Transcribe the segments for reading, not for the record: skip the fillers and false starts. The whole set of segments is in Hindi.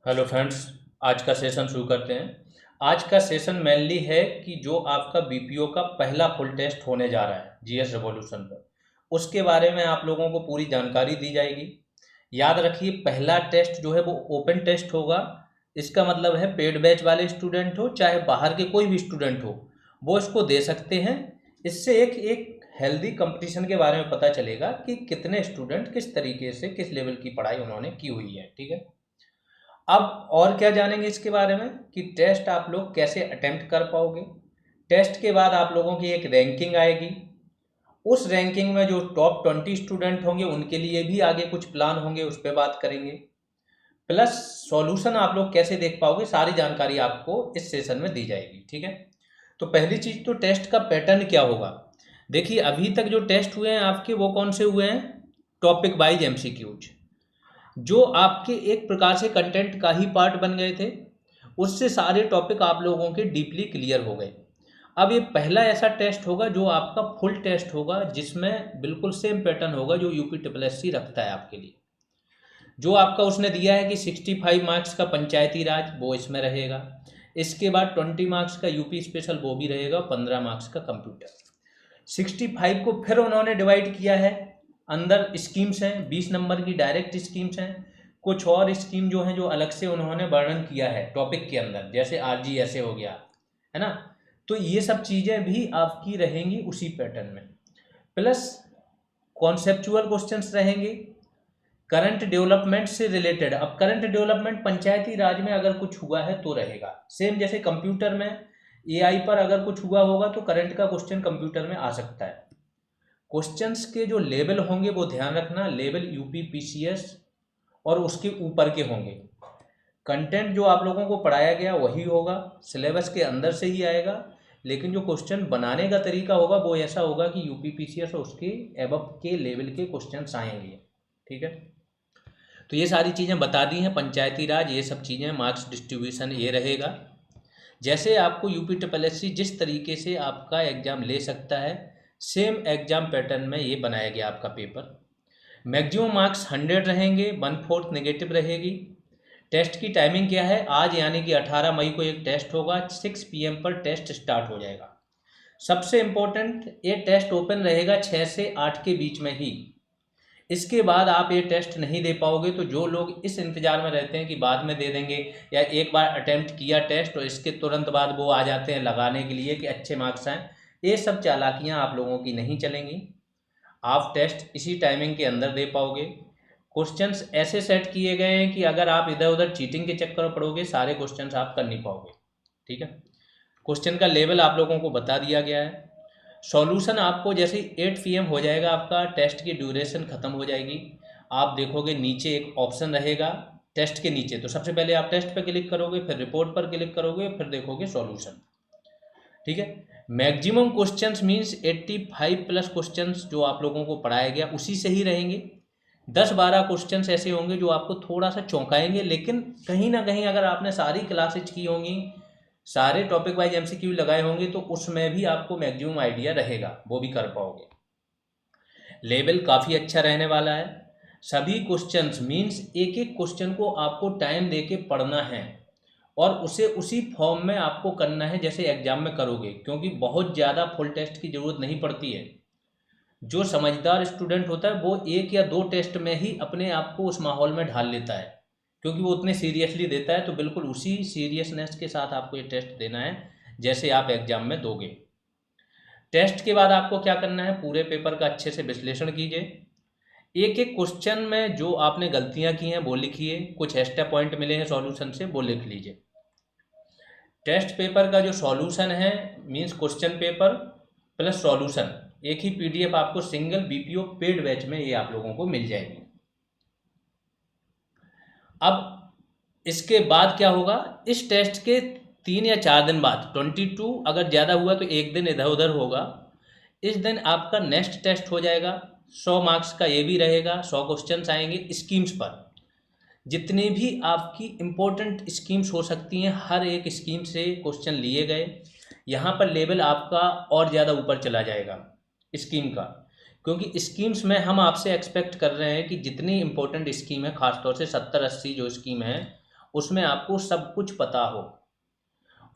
Hello friends. आज का सेशन शुरू करते हैं। आज का सेशन मेनली है कि जो आपका बीपीओ का पहला फुल टेस्ट होने जा रहा है जीएस रिवॉल्यूशन पर, उसके बारे में आप लोगों को पूरी जानकारी दी जाएगी। याद रखिए, पहला टेस्ट जो है वो ओपन टेस्ट होगा। इसका मतलब है पेड बैच वाले स्टूडेंट हो चाहे बाहर के कोई भी स्टूडेंट हो, वो इसको दे सकते हैं। इससे एक एक हेल्दी कंपटीशन के बारे में पता चलेगा कि कितने स्टूडेंट किस तरीके से किस लेवल की पढ़ाई उन्होंने की हुई है। ठीक है। अब और क्या जानेंगे इसके बारे में कि टेस्ट आप लोग कैसे अटेम्प्ट कर पाओगे। टेस्ट के बाद आप लोगों की एक रैंकिंग आएगी। उस रैंकिंग में जो टॉप 20 स्टूडेंट होंगे उनके लिए भी आगे कुछ प्लान होंगे, उस पर बात करेंगे। प्लस सॉल्यूशन आप लोग कैसे देख पाओगे, सारी जानकारी आपको इस सेशन में दी जाएगी। ठीक है। तो पहली चीज़ तो टेस्ट का पैटर्न क्या होगा। देखिए, अभी तक जो टेस्ट हुए हैं आपके वो कौन से हुए हैं, टॉपिक वाइज एमसीक्यूज, जो आपके एक प्रकार से कंटेंट का ही पार्ट बन गए थे। उससे सारे टॉपिक आप लोगों के डीपली क्लियर हो गए। अब ये पहला ऐसा टेस्ट होगा जो आपका फुल टेस्ट होगा, जिसमें बिल्कुल सेम पैटर्न होगा जो यूपी ट्रिपल एस सी रखता है आपके लिए। जो आपका उसने दिया है कि 65 मार्क्स का पंचायती राज, वो इसमें रहेगा। इसके बाद 20 मार्क्स का यूपी स्पेशल, वो भी रहेगा। 15 मार्क्स का कंप्यूटर। 65 को फिर उन्होंने डिवाइड किया है। अंदर स्कीम्स हैं, 20 नंबर की डायरेक्ट स्कीम्स हैं। कुछ और स्कीम जो हैं जो अलग से उन्होंने वर्णन किया है टॉपिक के अंदर, जैसे आरजी ऐसे हो गया है ना। तो ये सब चीज़ें भी आपकी रहेंगी उसी पैटर्न में। प्लस कॉन्सेप्चुअल क्वेश्चंस रहेंगे करंट डेवलपमेंट से रिलेटेड। अब करंट डेवलपमेंट पंचायती राज में अगर कुछ हुआ है तो रहेगा सेम, जैसे कंप्यूटर में एआई पर अगर कुछ हुआ होगा तो करंट का क्वेश्चन कंप्यूटर में आ सकता है। क्वेश्चंस के जो लेवल होंगे वो ध्यान रखना, लेवल यूपी पीसीएस और उसके ऊपर के होंगे। कंटेंट जो आप लोगों को पढ़ाया गया वही होगा, सिलेबस के अंदर से ही आएगा, लेकिन जो क्वेश्चन बनाने का तरीका होगा वो ऐसा होगा कि यूपी पीसीएस और उसके एबव के लेवल के क्वेश्चंस आएंगे। ठीक है। तो ये सारी चीज़ें बता दी हैं, पंचायती राज, ये सब चीज़ें, मार्क्स डिस्ट्रीब्यूशन ये रहेगा। जैसे आपको यूपी ट्रिपल एस सी जिस तरीके से आपका एग्ज़ाम ले सकता है, सेम एग्ज़ाम पैटर्न में ये बनाया गया आपका पेपर। मैक्सिमम मार्क्स 100 रहेंगे, 1/4 नेगेटिव रहेगी। टेस्ट की टाइमिंग क्या है, आज यानी कि 18 मई को एक टेस्ट होगा, 6 PM पर टेस्ट स्टार्ट हो जाएगा। सबसे इम्पोर्टेंट, ये टेस्ट ओपन रहेगा 6 से 8 के बीच में ही। इसके बाद आप ये टेस्ट नहीं दे पाओगे। तो जो लोग इस इंतज़ार में रहते हैं कि बाद में दे देंगे, या एक बार अटेम्प्ट किया टेस्ट और इसके तुरंत बाद वो आ जाते हैं लगाने के लिए कि अच्छे मार्क्स आएँ, ये सब चालाकियाँ आप लोगों की नहीं चलेंगी। आप टेस्ट इसी टाइमिंग के अंदर दे पाओगे। क्वेश्चंस ऐसे सेट किए गए हैं कि अगर आप इधर उधर चीटिंग के चक्कर में पड़ोगे, सारे क्वेश्चंस आप कर नहीं पाओगे। ठीक है। क्वेश्चन का लेवल आप लोगों को बता दिया गया है। सॉल्यूशन आपको जैसे 8 PM हो जाएगा, आपका टेस्ट की ड्यूरेशन ख़त्म हो जाएगी। आप देखोगे नीचे एक ऑप्शन रहेगा टेस्ट के नीचे, तो सबसे पहले आप टेस्ट पर क्लिक करोगे, फिर रिपोर्ट पर क्लिक करोगे, फिर देखोगे सॉल्यूशन। ठीक है। Maximum questions means 85 plus questions जो आप लोगों को पढ़ाया गया उसी से ही रहेंगे। 10-12 क्वेश्चंस ऐसे होंगे जो आपको थोड़ा सा चौंकाएंगे, लेकिन कहीं ना कहीं अगर आपने सारी क्लासेज की होंगी, सारे टॉपिक वाइज एमसीक्यू लगाए होंगे, तो उसमें भी आपको मैक्सिमम आइडिया रहेगा, वो भी कर पाओगे। लेवल काफ़ी अच्छा रहने वाला है। सभी क्वेश्चंस मींस एक एक क्वेश्चन को आपको टाइम देके पढ़ना है और उसे उसी फॉर्म में आपको करना है जैसे एग्जाम में करोगे, क्योंकि बहुत ज़्यादा फुल टेस्ट की ज़रूरत नहीं पड़ती है। जो समझदार स्टूडेंट होता है वो 1 या 2 टेस्ट में ही अपने आप को उस माहौल में ढाल लेता है, क्योंकि वो उतने सीरियसली देता है। तो बिल्कुल उसी सीरियसनेस के साथ आपको ये टेस्ट देना है जैसे आप एग्जाम में दोगे। टेस्ट के बाद आपको क्या करना है, पूरे पेपर का अच्छे से विश्लेषण कीजिए। एक एक क्वेश्चन में जो आपने गलतियां की हैं वो लिखिए, कुछ एक्स्ट्रा पॉइंट मिले हैं सॉल्यूशन से वो लिख लीजिए। टेस्ट पेपर का जो सॉल्यूशन है means question paper plus solution, एक ही पीडीएफ आपको सिंगल बीपीओ पेड बैच में ये आप लोगों को मिल जाएगी। अब इसके बाद क्या होगा, इस टेस्ट के 3 या 4 दिन बाद, 22 अगर ज़्यादा हुआ तो एक दिन इधर उधर होगा, इस दिन आपका नेक्स्ट टेस्ट हो जाएगा। 100 मार्क्स का ये भी रहेगा, 100 क्वेश्चंस आएंगे स्कीम्स पर। जितनी भी आपकी इम्पोर्टेंट स्कीम्स हो सकती हैं, हर एक स्कीम से क्वेश्चन लिए गए। यहाँ पर लेवल आपका और ज़्यादा ऊपर चला जाएगा स्कीम का, क्योंकि स्कीम्स में हम आपसे एक्सपेक्ट कर रहे हैं कि जितनी इम्पोर्टेंट स्कीम है, खासतौर से 70-80 जो स्कीम है, उसमें आपको सब कुछ पता हो,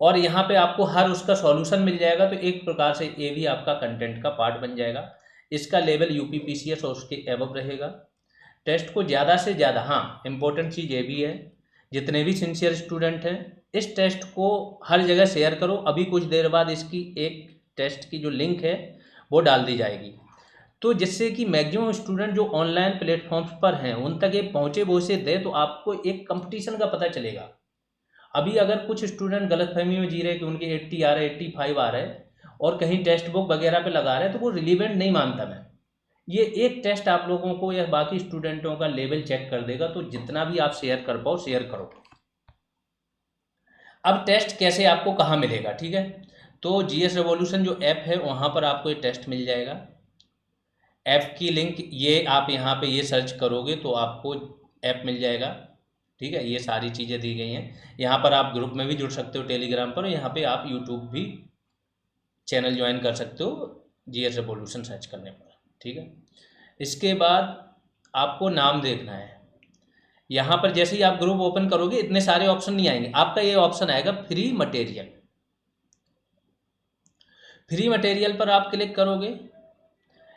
और यहाँ पे आपको हर उसका सॉल्यूशन मिल जाएगा। तो एक प्रकार से ये भी आपका कंटेंट का पार्ट बन जाएगा। इसका लेवल यूपीपीसीएस और उसके एबव रहेगा। टेस्ट को ज़्यादा से ज़्यादा, हाँ इम्पोर्टेंट चीज़ ये भी है, जितने भी सिंसियर स्टूडेंट हैं इस टेस्ट को हर जगह शेयर करो। अभी कुछ देर बाद इसकी एक टेस्ट की जो लिंक है वो डाल दी जाएगी, तो जिससे कि मैक्सिमम स्टूडेंट जो ऑनलाइन प्लेटफॉर्म्स पर हैं उन तक ये पहुँचे वो से दे, तो आपको एक कंपटीशन का पता चलेगा। अभी अगर कुछ स्टूडेंट गलतफहमी में जी रहे कि उनके 80 आ रहे, 85 आ रहे और कहीं टेक्स्ट बुक वगैरह पे लगा रहे हैं, तो वो रिलीवेंट नहीं मानता मैं। ये एक टेस्ट आप लोगों को या बाकी स्टूडेंटों का लेवल चेक कर देगा। तो जितना भी आप शेयर कर पाओ शेयर करो। अब टेस्ट कैसे आपको कहाँ मिलेगा, ठीक है, तो जीएस रिवॉल्यूशन जो ऐप है वहाँ पर आपको ये टेस्ट मिल जाएगा। ऐप की लिंक ये आप यहाँ पे ये सर्च करोगे तो आपको ऐप मिल जाएगा, ठीक है। ये सारी चीज़ें दी गई हैं। यहाँ पर आप ग्रुप में भी जुड़ सकते हो टेलीग्राम पर, यहाँ पे आप यूट्यूब भी चैनल ज्वाइन कर सकते हो जीएस रिवॉल्यूशन सर्च करने पर, ठीक है। इसके बाद आपको नाम देखना है। यहाँ पर जैसे ही आप ग्रुप ओपन करोगे इतने सारे ऑप्शन नहीं आएंगे, आपका ये ऑप्शन आएगा फ्री मटेरियल। फ्री मटेरियल पर आप क्लिक करोगे,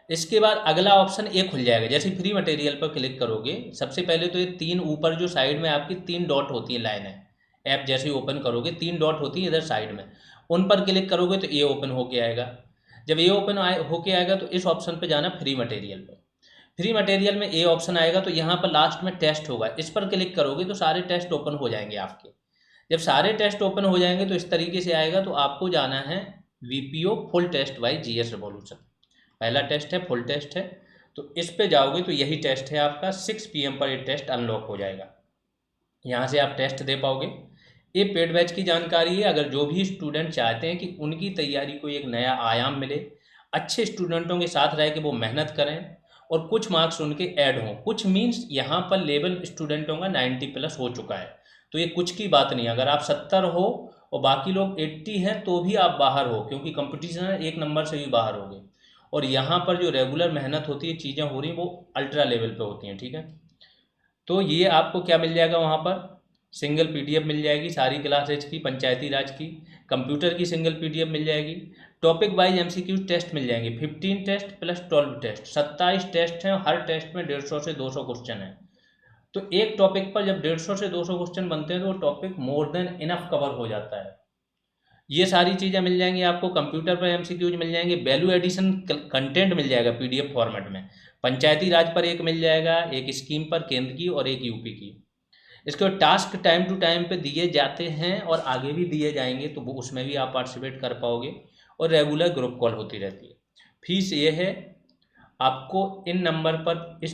इसके बाद अगला ऑप्शन ये खुल जाएगा। जैसे फ्री मटेरियल पर क्लिक करोगे, सबसे पहले तो ये तीन ऊपर जो साइड में आपकी तीन डॉट होती है, लाइन है, ऐप जैसे ही ओपन करोगे तीन डॉट होती है इधर साइड में, उन पर क्लिक करोगे तो ये ओपन होके आएगा। जब ये ओपन होके आएगा तो इस ऑप्शन पे जाना फ्री मटेरियल पर। फ्री मटेरियल में ये ऑप्शन आएगा तो यहाँ पर लास्ट में टेस्ट होगा, इस पर क्लिक करोगे तो सारे टेस्ट ओपन हो जाएंगे आपके। जब सारे टेस्ट ओपन हो जाएंगे तो इस तरीके से आएगा। तो आपको जाना है VPO full test by GS revolution. पहला टेस्ट है, फुल टेस्ट है, तो इस पे जाओगे तो यही टेस्ट है आपका। 6 PM पर ये टेस्ट अनलॉक हो जाएगा, यहाँ से आप टेस्ट दे पाओगे। ये पेड बैच की जानकारी है। अगर जो भी स्टूडेंट चाहते हैं कि उनकी तैयारी को एक नया आयाम मिले, अच्छे स्टूडेंटों के साथ रह के वो मेहनत करें और कुछ मार्क्स उनके ऐड हों, कुछ मीन्स यहाँ पर लेवल स्टूडेंटों का 90+ हो चुका है, तो ये कुछ की बात नहीं। अगर आप 70 हो और बाकी लोग 80 हैं तो भी आप बाहर हो, क्योंकि कंपटीशन है, 1 नंबर से भी बाहर हो गए। और यहाँ पर जो रेगुलर मेहनत होती है, चीज़ें हो रही हैं, वो अल्ट्रा लेवल पे होती हैं, ठीक है। तो ये आपको क्या मिल जाएगा, वहाँ पर सिंगल पीडीएफ मिल जाएगी सारी क्लासेज की, पंचायती राज की, कंप्यूटर की सिंगल पीडीएफ मिल जाएगी। टॉपिक वाइज एमसीक्यू टेस्ट मिल जाएंगे, 15 टेस्ट प्लस 12 टेस्ट, 27 टेस्ट हैं। हर टेस्ट में 150 से 200 क्वेश्चन है। तो एक टॉपिक पर जब 150 से 200 क्वेश्चन बनते हैं तो वो topic more than enough cover हो जाता है। ये सारी चीज़ें मिल जाएंगी आपको। कंप्यूटर पर एमसीक्यूज मिल जाएंगे, वैल्यू एडिशन कंटेंट मिल जाएगा पीडीएफ फॉर्मेट में। पंचायती राज पर एक मिल जाएगा, एक स्कीम पर केंद्र की और एक यूपी की। इसके बाद टास्क टाइम टू टाइम पे दिए जाते हैं और आगे भी दिए जाएंगे, तो वो उसमें भी आप पार्टिसिपेट कर पाओगे। और रेगुलर ग्रुप कॉल होती रहती है। फीस ये है, आपको इस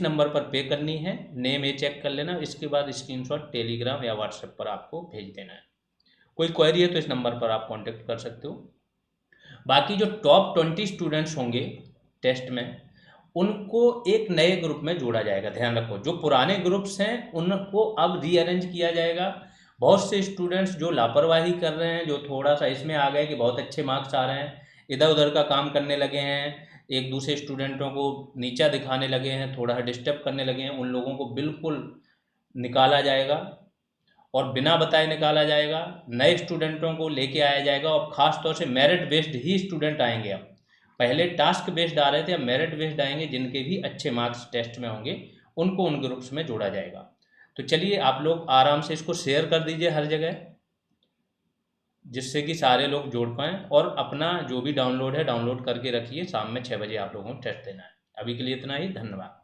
नंबर पर पे करनी है। नेम ये चेक कर लेना, इसके बाद स्क्रीनशॉट टेलीग्राम या व्हाट्सएप पर आपको भेज देना है। कोई क्वेरी है तो इस नंबर पर आप कांटेक्ट कर सकते हो। बाकी जो टॉप 20 स्टूडेंट्स होंगे टेस्ट में, उनको एक नए ग्रुप में जोड़ा जाएगा। ध्यान रखो, जो पुराने ग्रुप्स हैं उनको अब रीअरेंज किया जाएगा। बहुत से स्टूडेंट्स जो लापरवाही कर रहे हैं, जो थोड़ा सा इसमें आ गए कि बहुत अच्छे मार्क्स आ रहे हैं, इधर उधर का काम करने लगे हैं, एक दूसरे स्टूडेंटों को नीचा दिखाने लगे हैं, थोड़ा डिस्टर्ब करने लगे हैं, उन लोगों को बिल्कुल निकाला जाएगा और बिना बताए निकाला जाएगा। नए स्टूडेंटों को लेके आया जाएगा और ख़ास तौर से मेरिट बेस्ड ही स्टूडेंट आएंगे। अब पहले टास्क बेस्ड आ रहे थे, अब मेरिट बेस्ड आएंगे। जिनके भी अच्छे मार्क्स टेस्ट में होंगे उनको उन ग्रुप्स में जोड़ा जाएगा। तो चलिए, आप लोग आराम से इसको शेयर कर दीजिए हर जगह, जिससे कि सारे लोग जोड़ पाएँ। और अपना जो भी डाउनलोड है डाउनलोड करके रखिए। शाम में 6 बजे आप लोगों को टेस्ट देना है। अभी के लिए इतना ही, धन्यवाद।